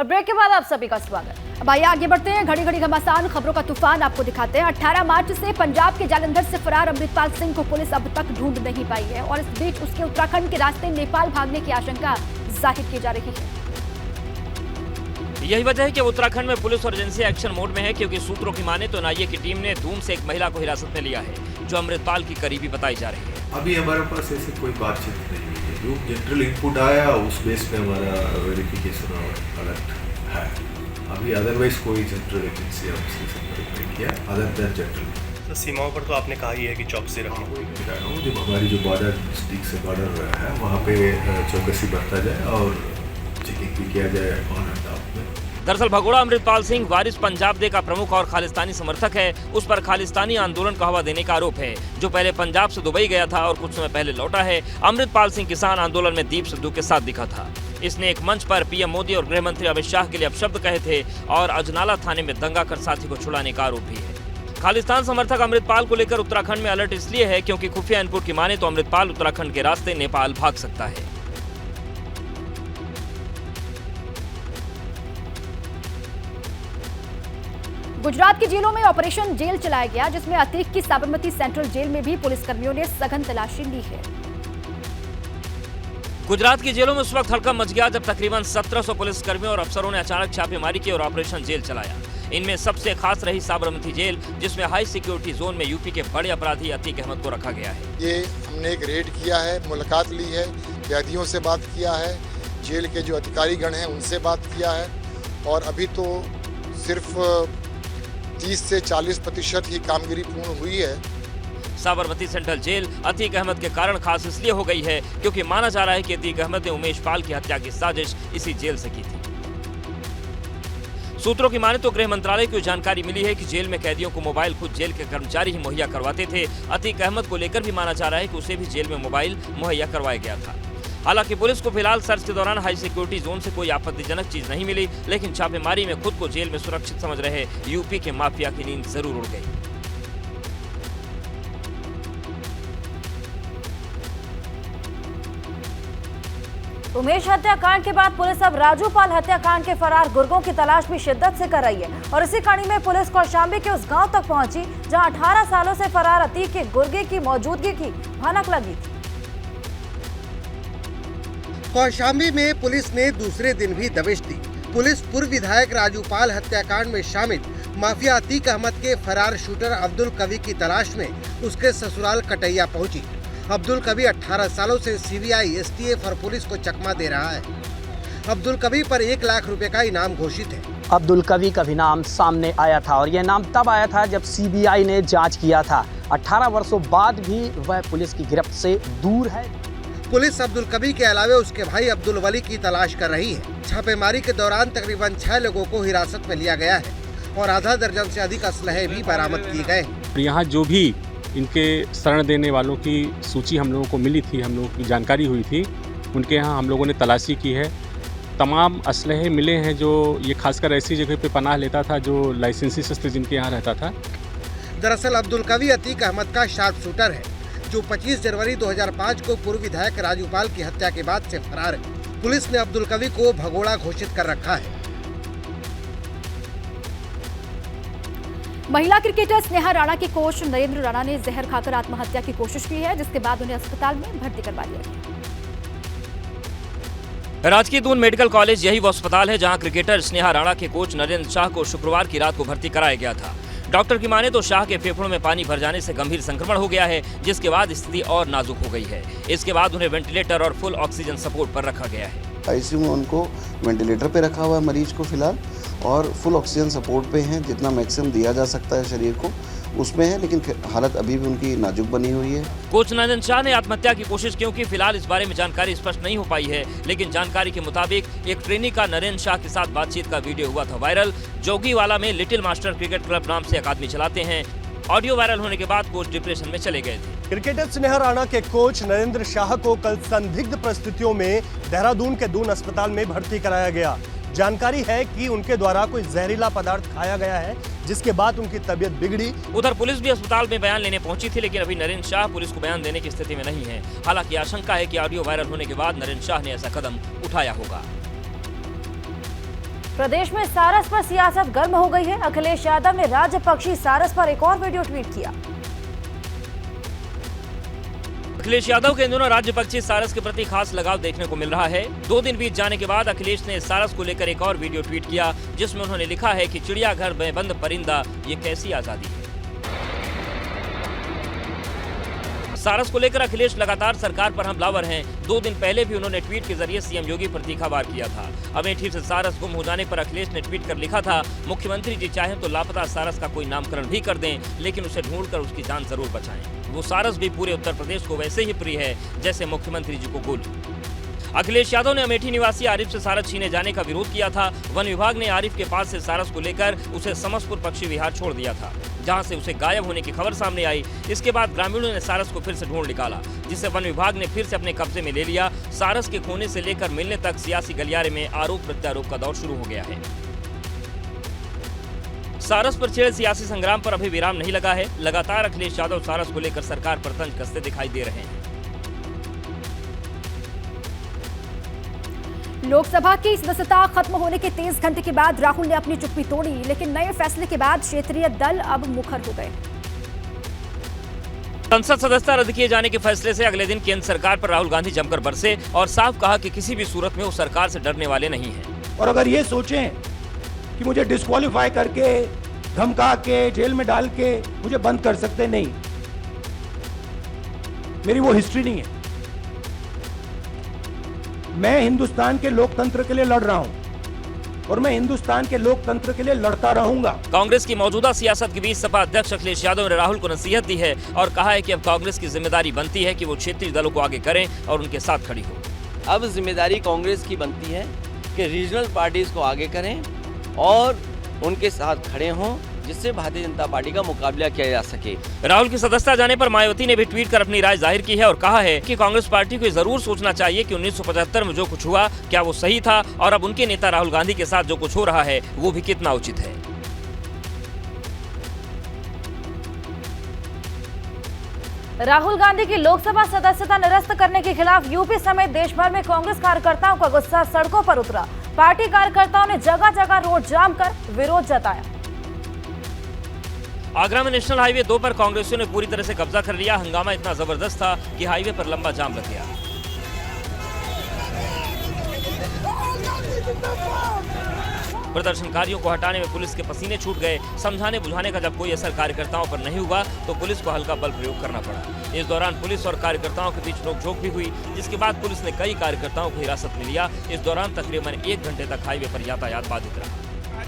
और ब्रेक के बाद आप सभी का स्वागत। अब आइए आगे बढ़ते हैं। घड़ी घड़ी घमासान खबरों का तूफान आपको दिखाते हैं। 18 मार्च से पंजाब के जालंधर से फरार अमृतपाल सिंह को पुलिस अब तक ढूंढ नहीं पाई है और इस बीच उसके उत्तराखंड के रास्ते नेपाल भागने की आशंका जाहिर की जा रही है। यही वजह है कि उत्तराखंड में पुलिस और एजेंसी एक्शन मोड में है, क्योंकि सूत्रों की माने तो एनआईए की टीम ने धूम से एक महिला को हिरासत में लिया है जो अमृतपाल की करीबी बताई जा रही है। अभी हमारे पास ऐसी कोई बातचीत नहीं हुई है। जो जनरल इनपुट आया उस बेस पे हमारा वेरिफिकेशन और अलर्ट है। अभी अदरवाइज कोई जनरल एजेंसी हमसे संपर्क नहीं किया अदर देन जनरल। तो सीमाओं पर तो आपने कहा ही है कि चौकसी रखी हुई है। जब हमारी जो बॉर्डर डिस्ट्रिक्ट से बॉर्डर है वहाँ पे चौकसी बरता जाए और चेकिंग भी किया जाए ऑन एंड ऑफ में। दरअसल भगोड़ा अमृतपाल सिंह वारिस पंजाब दे का प्रमुख और खालिस्तानी समर्थक है। उस पर खालिस्तानी आंदोलन को हवा देने का आरोप है, जो पहले पंजाब से दुबई गया था और कुछ समय पहले लौटा है। अमृतपाल सिंह किसान आंदोलन में दीप सिद्धू के साथ दिखा था। इसने एक मंच पर पीएम मोदी और गृह मंत्री अमित शाह के लिए अपशब्द कहे थे और अजनाला थाने में दंगा कर साथी को छुड़ाने का आरोप भी है। खालिस्तान समर्थक अमृतपाल को लेकर उत्तराखंड में अलर्ट इसलिए है क्योंकि खुफिया इनपुट की माने तो अमृतपाल उत्तराखंड के रास्ते नेपाल भाग सकता है। गुजरात की जेलों में ऑपरेशन जेल चलाया गया, जिसमें अतीक की साबरमती सेंट्रल जेल में भी पुलिसकर्मियों ने सघन तलाशी ली है। गुजरात की जेलों में उस वक्त हड़कंप मच गया जब तकरीबन 1700 पुलिसकर्मियों और अफसरों ने अचानक छापेमारी की और ऑपरेशन जेल चलाया। इनमें सबसे खास रही साबरमती जेल, जिसमें हाई सिक्योरिटी जोन में यूपी के बड़े अपराधी अतीक अहमद को रखा गया है। ये हमने एक रेड किया है, मुलाकात ली है, कैदियों से बात किया है, जेल के जो अधिकारीगण हैं उनसे बात किया है और अभी तो सिर्फ 30 से 40% ही कामगिरी पूर्ण हुई है। साबरमती सेंट्रल जेल अतीक अहमद के कारण खास इसलिए हो गई है क्योंकि माना जा रहा है कि अतीक अहमद ने उमेश पाल की हत्या की साजिश इसी जेल से की थी। सूत्रों की माने तो गृह मंत्रालय को जानकारी मिली है कि जेल में कैदियों को मोबाइल खुद जेल के कर्मचारी ही मुहैया करवाते थे। अतीक अहमद को लेकर भी माना जा रहा है कि उसे भी जेल में मोबाइल मुहैया करवाया गया था। हालांकि पुलिस को फिलहाल सर्च के दौरान हाई सिक्योरिटी जोन से कोई आपत्तिजनक चीज नहीं मिली, लेकिन छापेमारी में खुद को जेल में सुरक्षित समझ रहे यूपी के माफिया की नींद जरूर उड़ गई। उमेश हत्याकांड के बाद पुलिस अब राजूपाल हत्याकांड के फरार गुर्गों की तलाश भी शिद्दत से कर रही है और इसी कड़ी में पुलिस कौशांबी के उस गांव तक पहुंची जहां 18 सालों से फरार अतीक के गुर्गे की मौजूदगी की भनक लगी थी। कौशांबी में पुलिस ने दूसरे दिन भी दबिश दी। पुलिस पूर्व विधायक राजूपाल हत्याकांड में शामिल माफिया अतीक अहमद के फरार शूटर अब्दुल कवी की तलाश में उसके ससुराल कटैया पहुंची। अब्दुल कवी 18 सालों से सीबीआई, एसटीएफ और पुलिस को चकमा दे रहा है। अब्दुल कवी पर 1 लाख रुपए का इनाम घोषित है। अब्दुल कवी का भी नाम सामने आया था और यह नाम तब आया था जब सीबीआई ने जांच किया था। 18 वर्षों बाद भी वह पुलिस की गिरफ्त से दूर है। पुलिस अब्दुल कवी के अलावा उसके भाई अब्दुल वली की तलाश कर रही है। छापेमारी के दौरान तकरीबन 6 लोगों को हिरासत में लिया गया है और आधा दर्जन से अधिक असलहे भी बरामद किए गए। यहाँ जो भी इनके शरण देने वालों की सूची हम लोगों को मिली थी, हम लोगों की जानकारी हुई थी, उनके यहाँ हम लोगों ने तलाशी की है। तमाम असलहे मिले हैं जो ये खासकर ऐसी जगह पे पनाह लेता था जो लाइसेंसी शस्त्र जिनके यहाँ रहता था। दरअसल अब्दुल कवी अतीक अहमद का शार्प शूटर है जो 25 जनवरी 2005 को पूर्व विधायक राजूपाल की हत्या के बाद से फरार है। पुलिस ने अब्दुल कवी को भगोड़ा घोषित कर रखा है। महिला क्रिकेटर स्नेहा राणा की कोच नरेंद्र राणा ने जहर खाकर आत्महत्या की कोशिश की है, जिसके बाद उन्हें अस्पताल में भर्ती करवा दिया गया। राजकीय दून मेडिकल कॉलेज यही वो अस्पताल है जहां क्रिकेटर स्नेहा राणा के कोच नरेंद्र शाह को शुक्रवार की रात को भर्ती कराया गया था। डॉक्टर की माने तो शाह के फेफड़ों में पानी भर जाने से गंभीर संक्रमण हो गया है, जिसके बाद स्थिति और नाजुक हो गई है। इसके बाद उन्हें वेंटिलेटर और फुल ऑक्सीजन सपोर्ट पर रखा गया है। आईसीयू में उनको वेंटिलेटर पे रखा हुआ है मरीज को फिलहाल, और फुल ऑक्सीजन सपोर्ट पे हैं। जितना मैक्सिमम दिया जा सकता है शरीर को उसमें है, लेकिन हालत अभी भी उनकी नाजुक बनी हुई है। कोच नरेंद्र शाह ने आत्महत्या की कोशिश क्यों की, फिलहाल इस बारे में जानकारी स्पष्ट नहीं हो पाई है, लेकिन जानकारी के मुताबिक एक ट्रेनी का नरेंद्र शाह के साथ बातचीत का वीडियो हुआ था वायरल। जोगीवाला में लिटिल मास्टर क्रिकेट क्लब नाम से अकादमी चलाते हैं। ऑडियो वायरल होने के बाद कोच डिप्रेशन में चले गए थे। क्रिकेटर स्नेहा राणा के कोच नरेंद्र शाह को कल संदिग्ध परिस्थितियों में देहरादून के दून अस्पताल में भर्ती कराया गया। जानकारी है कि उनके द्वारा कोई जहरीला पदार्थ खाया गया है, जिसके बाद उनकी तबीयत बिगड़ी। उधर पुलिस भी अस्पताल में बयान लेने पहुंची थी, लेकिन अभी नरेंद्र शाह पुलिस को बयान देने की स्थिति में नहीं है। हालांकि आशंका है कि ऑडियो वायरल होने के बाद नरेंद्र शाह ने ऐसा कदम उठाया होगा। प्रदेश में सारस पर सियासत गर्म हो गई है। अखिलेश यादव ने राज्यपक्षी सारस पर एक और वीडियो ट्वीट किया। अखिलेश यादव के इन दोनों राज्यपक्षी सारस के प्रति खास लगाव देखने को मिल रहा है। 2 दिन बीत जाने के बाद अखिलेश ने सारस को लेकर एक और वीडियो ट्वीट किया, जिसमें उन्होंने लिखा है कि चिड़ियाघर में बंद परिंदा, ये कैसी आजादी है। सारस को लेकर अखिलेश लगातार सरकार पर हमलावर हैं। 2 दिन पहले भी उन्होंने ट्वीट के जरिए सीएम योगी पर तीखावार किया था। अमेठी से सारस गुम हो जाने पर अखिलेश ने ट्वीट कर लिखा था, मुख्यमंत्री जी चाहें तो लापता सारस का कोई नामकरण भी कर दें, लेकिन उसे ढूंढकर उसकी जान जरूर बचाएं। वो सारस भी पूरे उत्तर प्रदेश को वैसे ही प्रिय है जैसे मुख्यमंत्री जी को गोली। अखिलेश यादव ने अमेठी निवासी आरिफ से सारस छीने जाने का विरोध किया था। वन विभाग ने आरिफ के पास से सारस को लेकर उसे समस्तपुर पक्षी विहार छोड़ दिया था, जहां से उसे गायब होने की खबर सामने आई। इसके बाद ग्रामीणों ने सारस को फिर से ढूंढ निकाला, जिसे वन विभाग ने फिर से अपने कब्जे में ले लिया। सारस के खोने से लेकर मिलने तक सियासी गलियारे में आरोप प्रत्यारोप का दौर शुरू हो गया है। सारस पर छिड़े सियासी संग्राम पर अभी विराम नहीं लगा है। लगातार अखिलेश यादव सारस को लेकर सरकार पर तंज कसते दिखाई दे रहे हैं। लोकसभा की सदस्यता खत्म होने के 23 घंटे के बाद राहुल ने अपनी चुप्पी तोड़ी, लेकिन नए फैसले के बाद क्षेत्रीय दल अब मुखर हो गए। संसद सदस्यता रद्द किए जाने के फैसले से अगले दिन केंद्र सरकार पर राहुल गांधी जमकर बरसे और साफ कहा कि किसी भी सूरत में वो सरकार से डरने वाले नहीं हैं। और अगर ये सोचें कि मुझे डिस्क्वालीफाई करके, धमका के, जेल में डाल के मुझे बंद कर सकते, नहीं, मेरी वो हिस्ट्री नहीं है। मैं हिंदुस्तान के लोकतंत्र के लिए लड़ रहा हूं और मैं हिंदुस्तान के लोकतंत्र के लिए लड़ता रहूंगा। कांग्रेस की मौजूदा सियासत के बीच सपा अध्यक्ष अखिलेश यादव ने राहुल को नसीहत दी है और कहा है कि अब कांग्रेस की जिम्मेदारी बनती है कि वो क्षेत्रीय दलों को आगे करें और उनके साथ खड़ी हो। अब जिम्मेदारी कांग्रेस की बनती है कि रीजनल पार्टीज को आगे करें और उनके साथ खड़े हों, जिससे भारतीय जनता पार्टी का मुकाबला किया जा सके। राहुल की सदस्यता जाने पर मायावती ने भी ट्वीट कर अपनी राय जाहिर की है और कहा है कि कांग्रेस पार्टी को जरूर सोचना चाहिए कि 1975 में जो कुछ हुआ क्या वो सही था, और अब उनके नेता राहुल गांधी के साथ जो कुछ हो रहा है वो भी कितना उचित है। राहुल गांधी की लोकसभा सदस्यता निरस्त करने के खिलाफ यूपी समेत देश भर में कांग्रेस कार्यकर्ताओं का गुस्सा सड़कों पर उतरा। पार्टी कार्यकर्ताओं ने जगह जगह रोड जाम कर विरोध जताया। आगरा में नेशनल हाईवे 2 पर कांग्रेसियों ने पूरी तरह से कब्जा कर लिया। हंगामा इतना जबरदस्त था कि हाईवे पर लंबा जाम लग गया। प्रदर्शनकारियों को हटाने में पुलिस के पसीने छूट गए। समझाने बुझाने का जब कोई असर कार्यकर्ताओं पर नहीं हुआ तो पुलिस को हल्का बल प्रयोग करना पड़ा। इस दौरान पुलिस और कार्यकर्ताओं के बीच नोकझोंक भी हुई, जिसके बाद पुलिस ने कई कार्यकर्ताओं को हिरासत में लिया। इस दौरान तकरीबन 1 घंटे तक हाईवे पर यातायात बाधित रहा।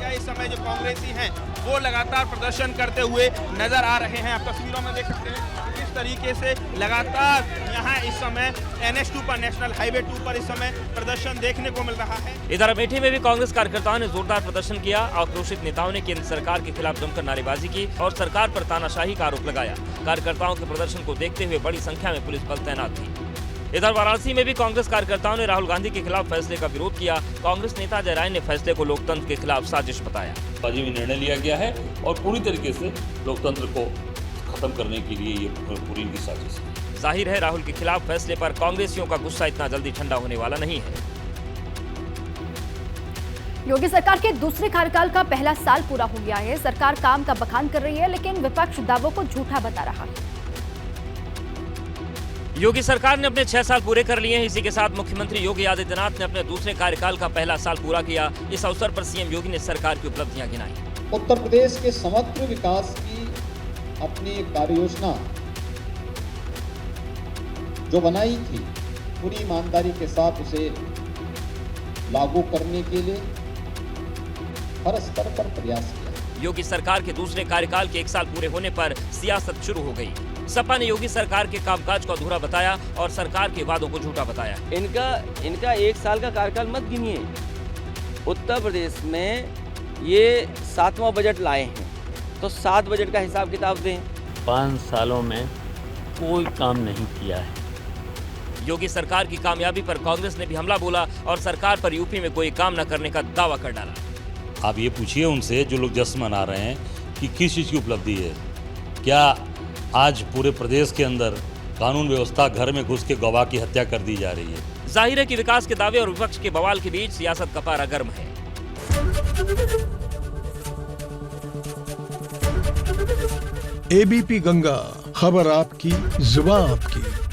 इस समय जो कांग्रेसी हैं वो लगातार प्रदर्शन करते हुए नजर आ रहे हैं। आप तस्वीरों में देख सकते हैं किस तरीके से लगातार यहाँ इस समय NH2 पर, नेशनल हाईवे 2 पर इस समय प्रदर्शन देखने को मिल रहा है। इधर अमेठी में भी कांग्रेस कार्यकर्ताओं ने जोरदार प्रदर्शन किया। आक्रोशित नेताओं ने केंद्र सरकार के खिलाफ जमकर नारेबाजी की और सरकार पर तानाशाही का आरोप लगाया। कार्यकर्ताओं के प्रदर्शन को देखते हुए बड़ी संख्या में पुलिस बल तैनात थी। इधर वाराणसी में भी कांग्रेस कार्यकर्ताओं ने राहुल गांधी के खिलाफ फैसले का विरोध किया। कांग्रेस नेता अजय राय ने फैसले को लोकतंत्र के खिलाफ साजिश बताया। बाजी में निर्णय लिया गया है और पूरी तरीके से लोकतंत्र को खत्म करने के लिए ये पूरी इनकी साजिश है। जाहिर है राहुल के खिलाफ फैसले पर कांग्रेसियों का गुस्सा इतना जल्दी ठंडा होने वाला नहीं है। योगी सरकार के दूसरे कार्यकाल का पहला साल पूरा हो गया है। सरकार काम का बखान कर रही है, लेकिन विपक्ष दावों को झूठा बता रहा है। योगी सरकार ने अपने 6 साल पूरे कर लिए हैं। इसी के साथ मुख्यमंत्री योगी आदित्यनाथ ने अपने दूसरे कार्यकाल का पहला साल पूरा किया। इस अवसर पर सीएम योगी ने सरकार की उपलब्धियां गिनाई। उत्तर प्रदेश के समग्र विकास की अपनी कार्य योजना जो बनाई थी, पूरी ईमानदारी के साथ उसे लागू करने के लिए हर स्तर पर प्रयास किया। योगी सरकार के दूसरे कार्यकाल के 1 साल पूरे होने पर सियासत शुरू हो गई। सपा ने योगी सरकार के कामकाज को अधूरा बताया और सरकार के वादों को झूठा बताया। इनका 1 साल का कार्यकाल मत गिनिए। उत्तर प्रदेश में ये 7वां बजट लाए हैं, तो 7 बजट का हिसाब किताब दें। 5 सालों में कोई काम नहीं किया है। योगी सरकार की कामयाबी पर कांग्रेस ने भी हमला बोला और सरकार पर यूपी में कोई काम न करने का दावा कर डाला। आप ये पूछिए उनसे जो लोग जश्न मना रहे हैं कि किस चीज़ की उपलब्धि है। क्या आज पूरे प्रदेश के अंदर कानून व्यवस्था घर में घुस के गवाह की हत्या कर दी जा रही है? जाहिर है कि विकास के दावे और विपक्ष के बवाल के बीच सियासत का पारा गर्म है। एबीपी गंगा, खबर आपकी, जुबान आपकी।